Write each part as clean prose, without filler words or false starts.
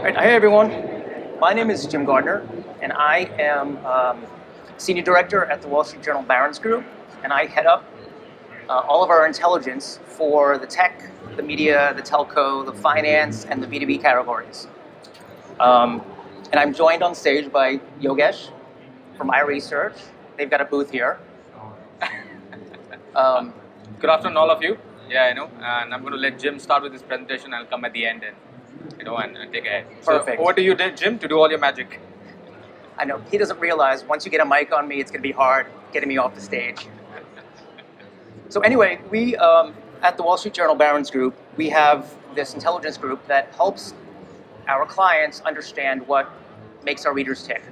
Right. Hi, everyone. My name is Jim Gardner, and I am Senior Director at the Wall Street Journal Barron's Group, and I head up all of our intelligence for the tech, the media, the telco, the finance, and the B2B categories. And I'm joined on stage by Yogesh from iResearch. They've got a booth here. Good afternoon, all of you. Yeah, I know. And I'm going to let Jim start with his presentation. I'll come at the end and take ahead. Perfect. So over to you, Jim, to do all your magic. I know he doesn't realize once you get a mic on me, it's going to be hard getting me off the stage. So anyway, we at the Wall Street Journal Barron's Group, we have this intelligence group that helps our clients understand what makes our readers tick,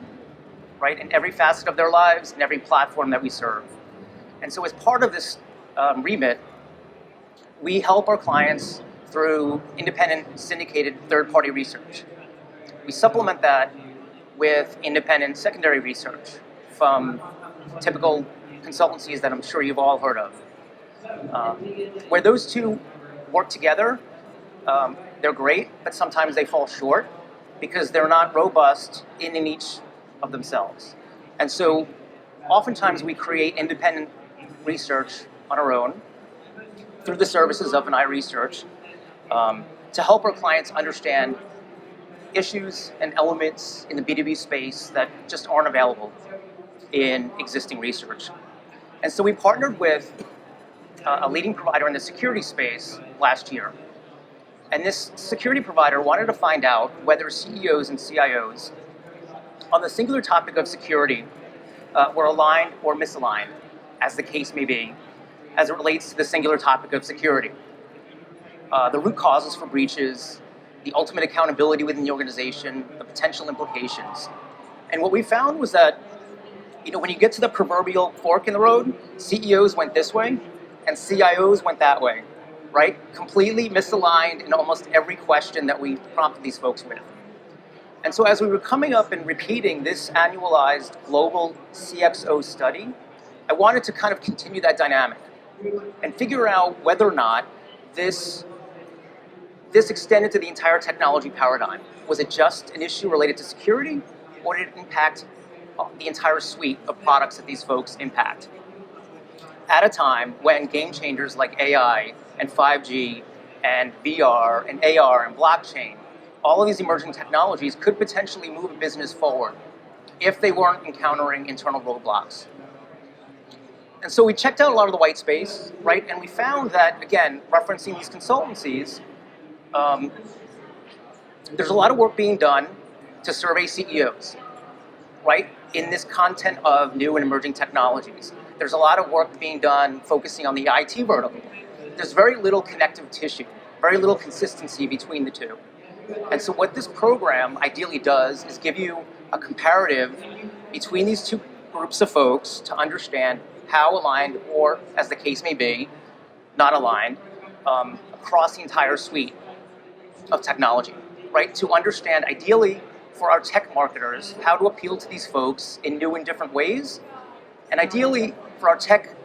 right? In every facet of their lives, in every platform that we serve. And so as part of this remit, we help our clients through independent, syndicated, third-party research. We supplement that with independent secondary research from typical consultancies that I'm sure you've all heard of. Where those two work together, they're great, but sometimes they fall short because they're not robust in each of themselves. And so oftentimes we create independent research on our own through the services of an iResearch to help our clients understand issues and elements in the B2B space that just aren't available in existing research. And so we partnered with a leading provider in the security space last year. And this security provider wanted to find out whether CEOs and CIOs on the singular topic of security were aligned or misaligned, as the case may be, as it relates to the singular topic of security. The root causes for breaches, the ultimate accountability within the organization, the potential implications. And what we found was that, when you get to the proverbial fork in the road, CEOs went this way and CIOs went that way, right? Completely misaligned in almost every question that we prompted these folks with. And so as we were coming up and repeating this annualized global CXO study, I wanted to kind of continue that dynamic and figure out whether or not this extended to the entire technology paradigm. Was it just an issue related to security, or did it impact the entire suite of products that these folks impact? At a time when game changers like AI and 5G and VR and AR and blockchain, all of these emerging technologies could potentially move a business forward if they weren't encountering internal roadblocks. And so we checked out a lot of the white space, right? And we found that, again, referencing these consultancies, there's a lot of work being done to survey CEOs, right? In this content of new and emerging technologies. There's a lot of work being done focusing on the IT vertical. There's very little connective tissue, very little consistency between the two. And so what this program ideally does is give you a comparative between these two groups of folks to understand how aligned, or as the case may be, not aligned, across the entire suite of technology, right? To understand, ideally, for our tech marketers, how to appeal to these folks in new and different ways, and ideally, for our tech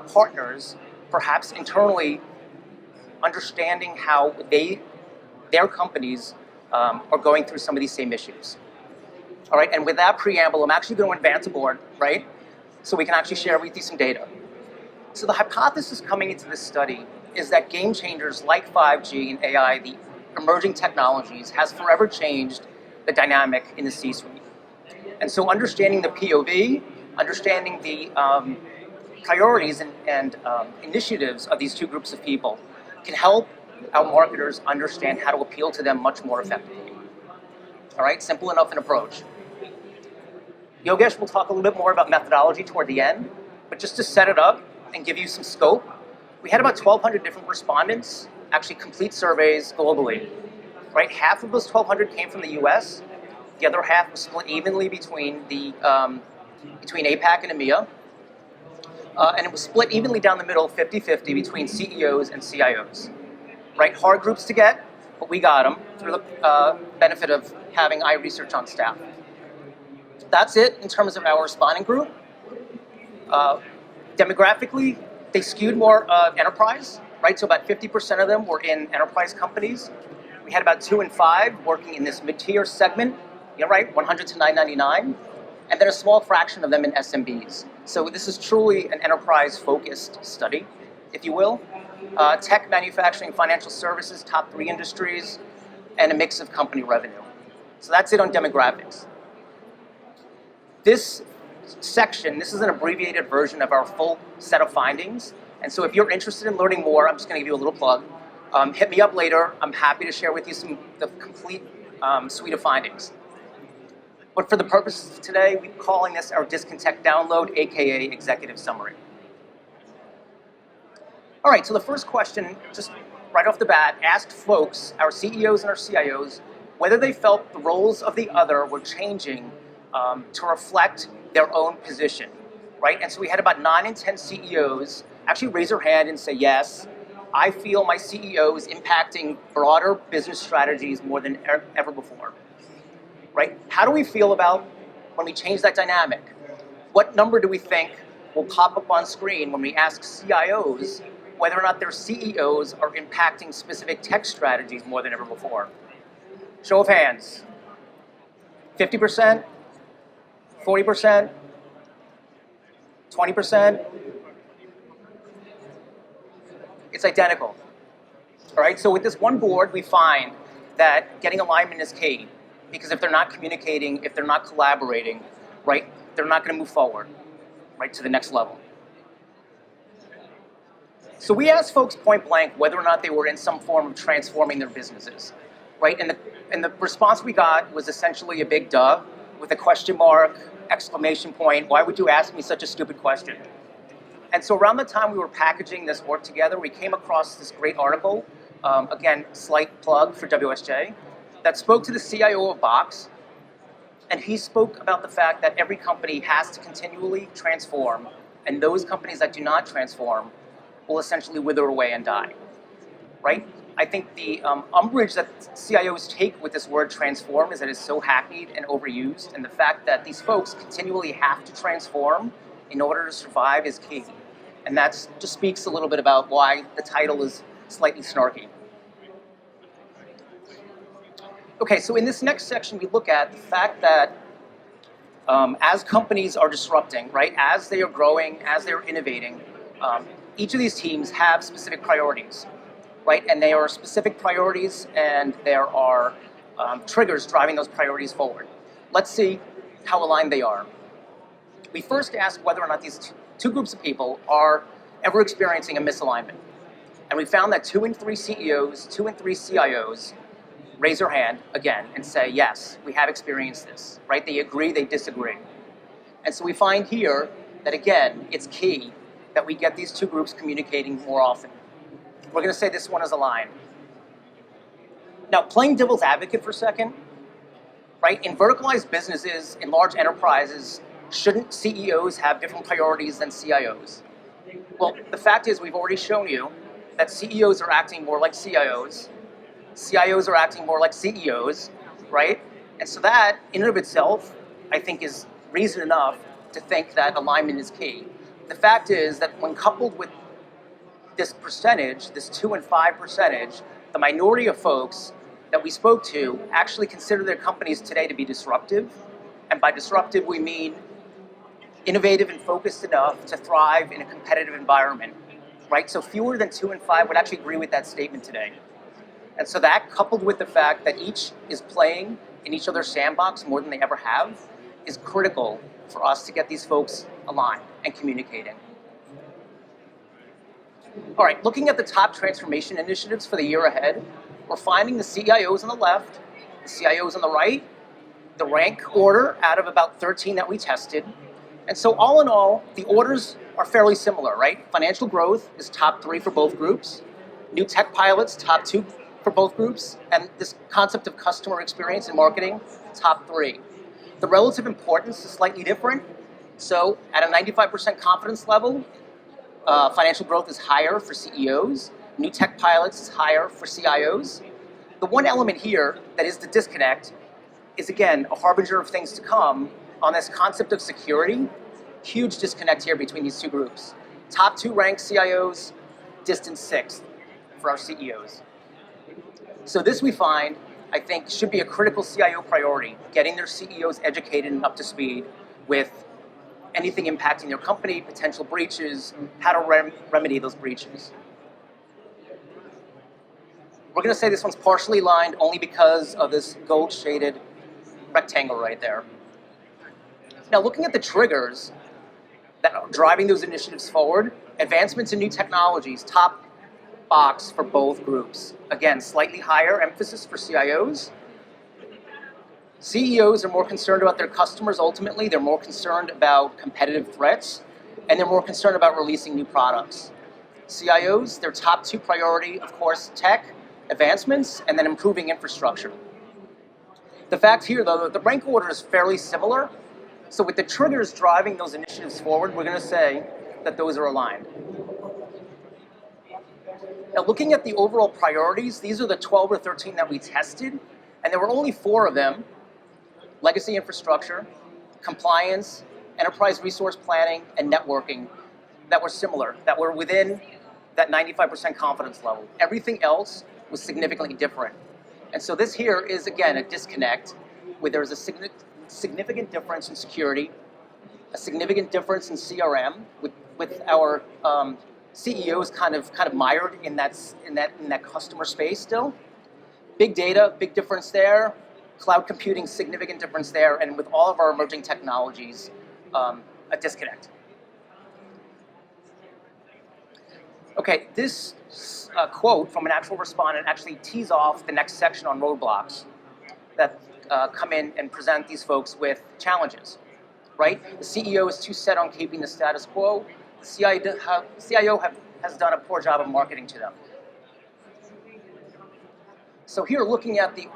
partners, perhaps internally, understanding how their companies are going through some of these same issues. All right, and with that preamble, I'm actually going to advance a board, right? So we can actually share with you some data. So the hypothesis coming into this study is that game changers like 5G and AI, the emerging technologies, has forever changed the dynamic in the C-suite. And so understanding the POV, understanding the priorities and initiatives of these two groups of people can help our marketers understand how to appeal to them much more effectively. All right, simple enough an approach. Yogesh will talk a little bit more about methodology toward the end, but just to set it up and give you some scope, we had about 1,200 different respondents actually complete surveys globally, right? Half of those 1,200 came from the US, the other half was split evenly between APAC and EMEA, and it was split evenly down the middle, 50-50 between CEOs and CIOs, right? Hard groups to get, but we got them through the benefit of having iResearch on staff. That's it in terms of our responding group. Demographically, they skewed more enterprise, right? So about 50% of them were in enterprise companies. We We had about 2 and 5 working in this mid-tier segment, yeah, right, 100 to 999, and then a small fraction of them in SMBs. So this is truly an enterprise-focused study, if you will. Tech, manufacturing, financial services, top 3 industries, and a mix of company revenue. So that's it on demographics. This section, this is an abbreviated version of our full set of findings. And so if you're interested in learning more, I'm just going to give you a little plug. Hit me up later. I'm happy to share with you the complete suite of findings. But for the purposes of today, we're calling this our Discontect Download, aka Executive Summary. All right, so the first question, just right off the bat, asked folks, our CEOs and our CIOs, whether they felt the roles of the other were changing to reflect their own position, right? And so we had about 9 in 10 CEOs actually raise their hand and say, yes, I feel my CEO is impacting broader business strategies more than ever before, right? How do we feel about when we change that dynamic? What number do we think will pop up on screen when we ask CIOs whether or not their CEOs are impacting specific tech strategies more than ever before? Show of hands. 50%? 40%? 20%? It's identical. All right, so with this one board, we find that getting alignment is key, because if they're not communicating, if they're not collaborating, right, they're not going to move forward, right, to the next level. So we asked folks point blank whether or not they were in some form of transforming their businesses, right? And the response we got was essentially a big duh with a question mark, exclamation point. Why would you ask me such a stupid question? And so around the time we were packaging this work together, we came across this great article, again, slight plug for WSJ, that spoke to the CIO of Box. And he spoke about the fact that every company has to continually transform, and those companies that do not transform will essentially wither away and die, right? I think the umbrage that CIOs take with this word transform is that it's so hackneyed and overused, and the fact that these folks continually have to transform in order to survive is key. And that just speaks a little bit about why the title is slightly snarky. Okay, so in this next section, we look at the fact that as companies are disrupting, right, as they are growing, as they're innovating, each of these teams have specific priorities, right? And they are specific priorities, and there are triggers driving those priorities forward. Let's see how aligned they are. We first asked whether or not these two groups of people are ever experiencing a misalignment. And we found that 2 in 3 CEOs, 2 in 3 CIOs raise their hand again and say, yes, we have experienced this, right? They agree, they disagree. And so we find here that, again, it's key that we get these two groups communicating more often. We're going to say this one is aligned. Now, playing devil's advocate for a second, right? In verticalized businesses, in large enterprises, shouldn't CEOs have different priorities than CIOs? Well, the fact is we've already shown you that CEOs are acting more like CIOs, CIOs are acting more like CEOs, right? And so that, in and of itself, I think is reason enough to think that alignment is key. The fact is that when coupled with this percentage, this 2 and 5 percentage, the minority of folks that we spoke to actually consider their companies today to be disruptive. And by disruptive, we mean innovative and focused enough to thrive in a competitive environment, right? So fewer than 2 and 5 would actually agree with that statement today. And so that, coupled with the fact that each is playing in each other's sandbox more than they ever have, is critical for us to get these folks aligned and communicating. All right, looking at the top transformation initiatives for the year ahead, we're finding the CIOs on the left, the CIOs on the right, the rank order out of about 13 that we tested. And so all in all, the orders are fairly similar, right? Financial growth is top 3 for both groups. New tech pilots, top 2 for both groups. And this concept of customer experience and marketing, top 3. The relative importance is slightly different. So at a 95% confidence level, financial growth is higher for CEOs. New tech pilots is higher for CIOs. The one element here that is the disconnect is, again, a harbinger of things to come on this concept of security. Huge disconnect here between these two groups. Top 2 ranked CIOs, distant 6th for our CEOs. So this we find, I think, should be a critical CIO priority, getting their CEOs educated and up to speed with anything impacting their company, potential breaches, how to remedy those breaches. We're going to say this one's partially aligned only because of this gold-shaded rectangle right there. Now, looking at the triggers that are driving those initiatives forward, advancements in new technologies, top box for both groups. Again, slightly higher emphasis for CIOs. CEOs are more concerned about their customers ultimately, they're more concerned about competitive threats, and they're more concerned about releasing new products. CIOs, their top two priority, of course, tech, advancements, and then improving infrastructure. The fact here, though, the rank order is fairly similar. So with the triggers driving those initiatives forward, we're going to say that those are aligned. Now, looking at the overall priorities, these are the 12 or 13 that we tested, and there were only 4 of them: legacy infrastructure, compliance, enterprise resource planning, and networking, that were similar, that were within that 95% confidence level. Everything else was significantly different. And so this here is, again, a disconnect where there's a significant difference in security, a significant difference in CRM, with our CEOs kind of mired in that customer space still. Big data, big difference there. Cloud computing, significant difference there. And with all of our emerging technologies, a disconnect. Okay, this quote from an actual respondent actually tees off the next section on roadblocks that come in and present these folks with challenges, right? The CEO is too set on keeping the status quo. The CIO has done a poor job of marketing to them. So here, looking at the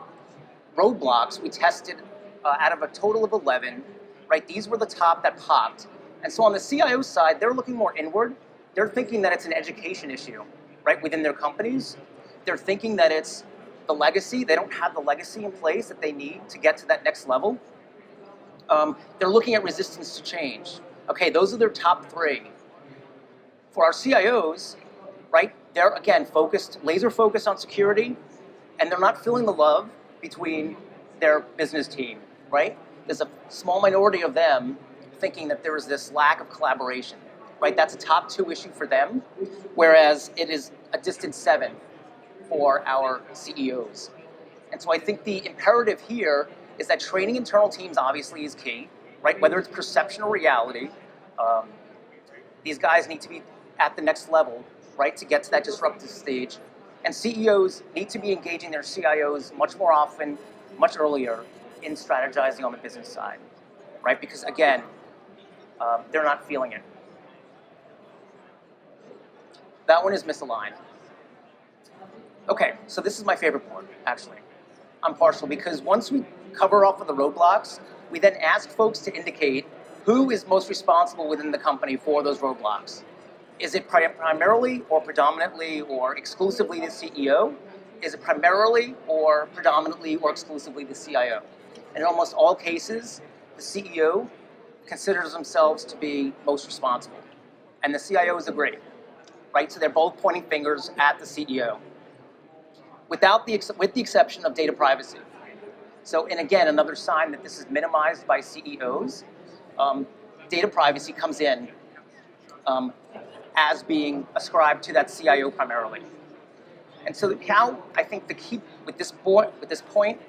roadblocks we tested out of a total of 11, right? These were the top that popped. And so on the CIO side, they're looking more inward. They're thinking that it's an education issue, right, within their companies. They're thinking that it's the legacy. They don't have the legacy in place that they need to get to that next level. They're looking at resistance to change. Okay, those are their top 3. For our CIOs, right, they're, again, laser focused on security, and they're not feeling the love between their business team, right? There's a small minority of them thinking that there is this lack of collaboration, right? That's a top 2 issue for them, whereas it is a distant 7 for our CEOs. And so I think the imperative here is that training internal teams obviously is key, right? Whether it's perception or reality, these guys need to be at the next level, right, to get to that disruptive stage. And CEOs need to be engaging their CIOs much more often, much earlier in strategizing on the business side, right? Because again, they're not feeling it. That one is misaligned. Okay, so this is my favorite part, actually. I'm partial because once we cover off of the roadblocks, we then ask folks to indicate who is most responsible within the company for those roadblocks. Is it primarily or predominantly or exclusively the CEO? Is it primarily or predominantly or exclusively the CIO? And in almost all cases, the CEO considers themselves to be most responsible. And the CIOs agree, right? So they're both pointing fingers at the CEO, with the exception of data privacy. So, and again, another sign that this is minimized by CEOs, data privacy comes in as being ascribed to that CIO primarily. And so how I think the key with this point,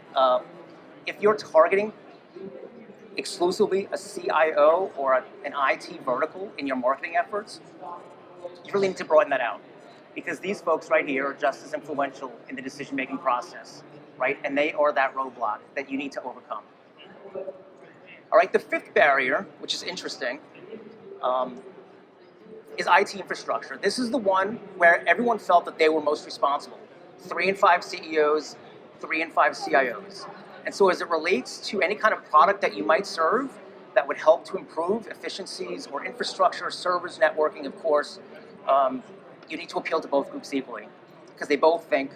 if you're targeting exclusively a CIO or an IT vertical in your marketing efforts, you really need to broaden that out, because these folks right here are just as influential in the decision-making process, right? And they are that roadblock that you need to overcome. All right, the 5th barrier, which is interesting, is IT infrastructure. This is the one where everyone felt that they were most responsible. 3 in 5 CEOs, 3 in 5 CIOs. And so as it relates to any kind of product that you might serve that would help to improve efficiencies or infrastructure, servers, networking, of course, you need to appeal to both groups equally, because they both think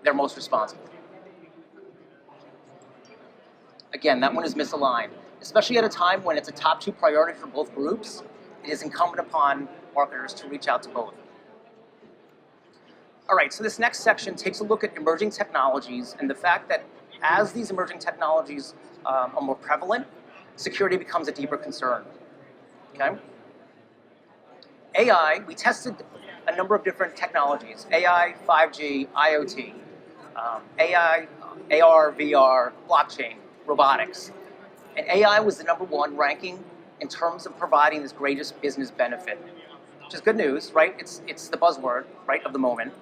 they're most responsible. Again, that one is misaligned, especially at a time when it's a top 2 priority for both groups. It is incumbent upon marketers to reach out to both. All right, so this next section takes a look at emerging technologies and the fact that as these emerging technologies are more prevalent, security becomes a deeper concern. Okay? AI, we tested a number of different technologies: AI, 5G, IoT, AI, AR, VR, blockchain, robotics. And AI was the #1 ranking in terms of providing this greatest business benefit, which is good news, right? It's the buzzword, right, of the moment.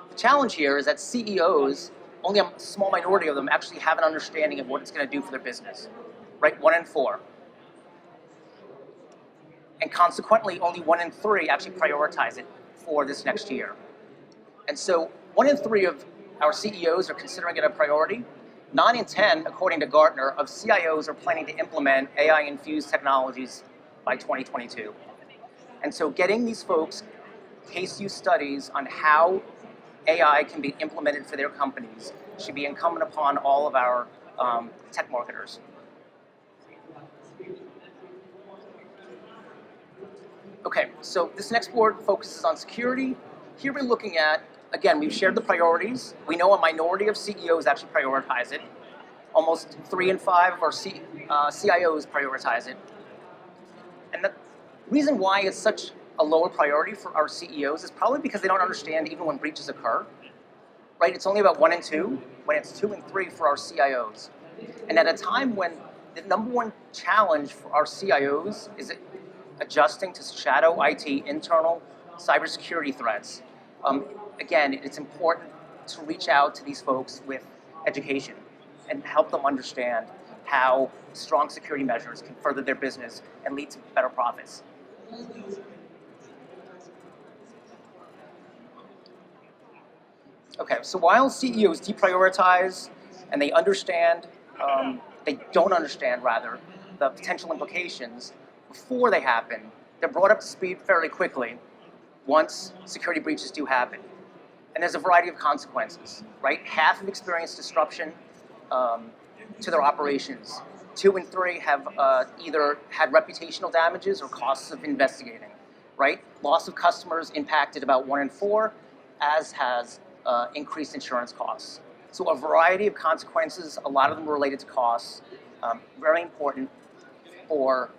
The challenge here is that CEOs, only a small minority of them actually have an understanding of what it's going to do for their business, right? 1 in 4. And consequently, only 1 in 3 actually prioritize it for this next year. And so 1 in 3 of our CEOs are considering it a priority. 9 in 10, according to Gardner, of CIOs are planning to implement AI-infused technologies by 2022. And so getting these folks case use studies on how AI can be implemented for their companies should be incumbent upon all of our tech marketers. Okay, so this next board focuses on security. Here we're looking at, again, we've shared the priorities. We know a minority of CEOs actually prioritize it. Almost 3 in 5 of our CIOs prioritize it. And the reason why it's such a lower priority for our CEOs is probably because they don't understand even when breaches occur, right? It's only about 1 in 2, when it's 2 in 3 for our CIOs. And at a time when the #1 challenge for our CIOs is adjusting to shadow IT internal cybersecurity threats. Again, it's important to reach out to these folks with education and help them understand how strong security measures can further their business and lead to better profits. Okay, so while CEOs deprioritize and they don't understand rather, the potential implications before they happen, they're brought up to speed fairly quickly once security breaches do happen. And there's a variety of consequences, right? Half have experienced disruption to their operations. 2 in 3 have either had reputational damages or costs of investigating, right? Loss of customers impacted about 1 in 4, as has increased insurance costs. So a variety of consequences, a lot of them related to costs, very important for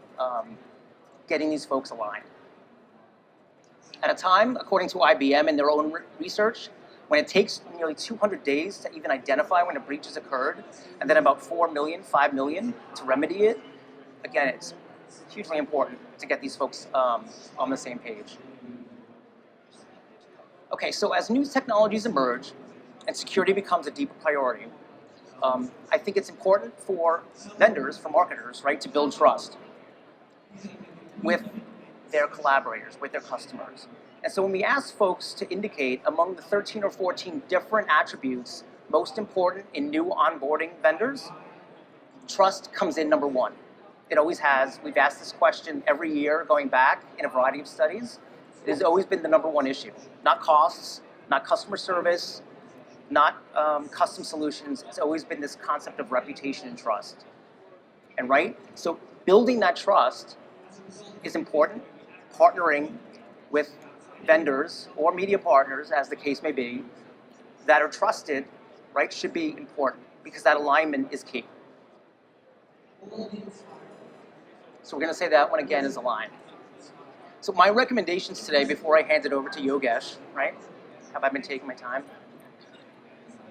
getting these folks aligned. At a time, according to IBM in their own research, when it takes nearly 200 days to even identify when a breach has occurred, and then about 4 million, 5 million to remedy it, again, it's hugely important to get these folks on the same page. Okay, so as new technologies emerge and security becomes a deeper priority, I think it's important for vendors, for marketers, right, to build trust with their collaborators, with their customers. And so when we ask folks to indicate among the 13 or 14 different attributes most important in new onboarding vendors, trust comes in #1. It always has. We've asked this question every year going back in a variety of studies. It has always been the #1 issue. Not costs, not customer service, not custom solutions. It's always been this concept of reputation and trust. And right, so building that trust is important. Partnering with vendors or media partners, as the case may be, that are trusted, right, should be important because that alignment is key. So we're going to say that one again is aligned. So my recommendations today, before I hand it over to Yogesh, right? Have I been taking my time?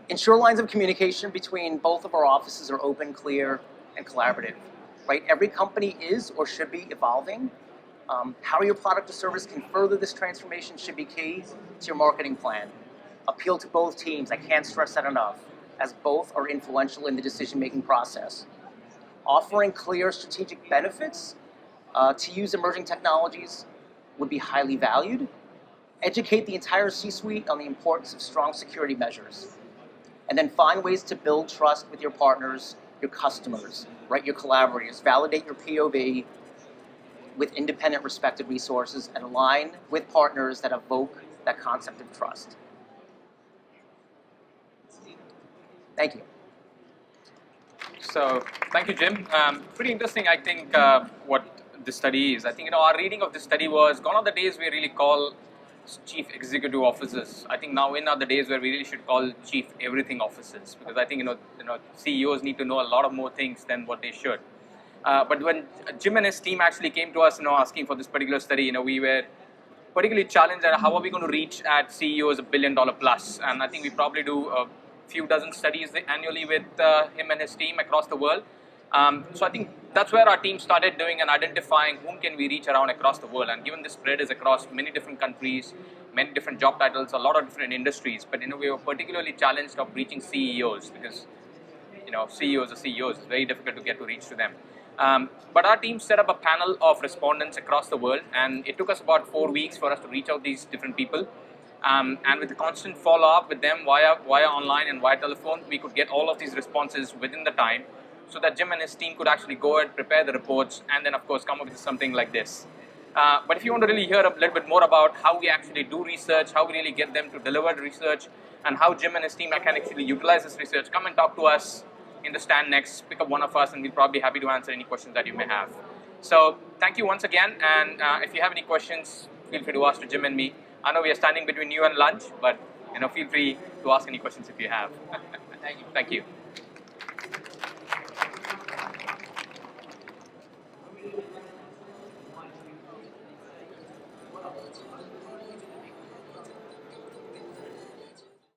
Ensure lines of communication between both of our offices are open, clear, and collaborative, right? Every company is or should be evolving. How your product or service can further this transformation should be key to your marketing plan. Appeal to both teams, I can't stress that enough, as both are influential in the decision-making process. Offering clear strategic benefits to use emerging technologies would be highly valued. Educate the entire C-suite on the importance of strong security measures. And then find ways to build trust with your partners, your customers, right, your collaborators. Validate your POV with independent, respected resources and align with partners that evoke that concept of trust. Thank you. So thank you, Jim. Pretty interesting, I think, what the study is. I think, our reading of the study was gone are the days we really call chief executive officers. I think now in are the days where we really should call chief everything officers, because I think CEOs need to know a lot of more things than what they should. But when Jim and his team actually came to us, asking for this particular study, we were particularly challenged at how are we going to reach at CEOs $1 billion plus. And I think we probably do a few dozen studies annually with him and his team across the world. So I think that's where our team started doing and identifying whom can we reach around across the world. And given this spread is across many different countries, many different job titles, a lot of different industries, but we were particularly challenged of reaching CEOs, because CEOs are CEOs. It's very difficult to get to reach to them. But our team set up a panel of respondents across the world, and it took us about 4 weeks for us to reach out these different people. And with the constant follow-up with them via online and via telephone, we could get all of these responses within the time, so that Jim and his team could actually go and prepare the reports and then, of course, come up with something like this. But if you want to really hear a little bit more about how we actually do research, how we really get them to deliver the research, and how Jim and his team can actually utilize this research, come and talk to us in the stand next. Pick up one of us, and we'll probably be happy to answer any questions that you may have. So thank you once again, and if you have any questions, feel free to ask to Jim and me. I know we are standing between you and lunch, but feel free to ask any questions if you have. Thank you.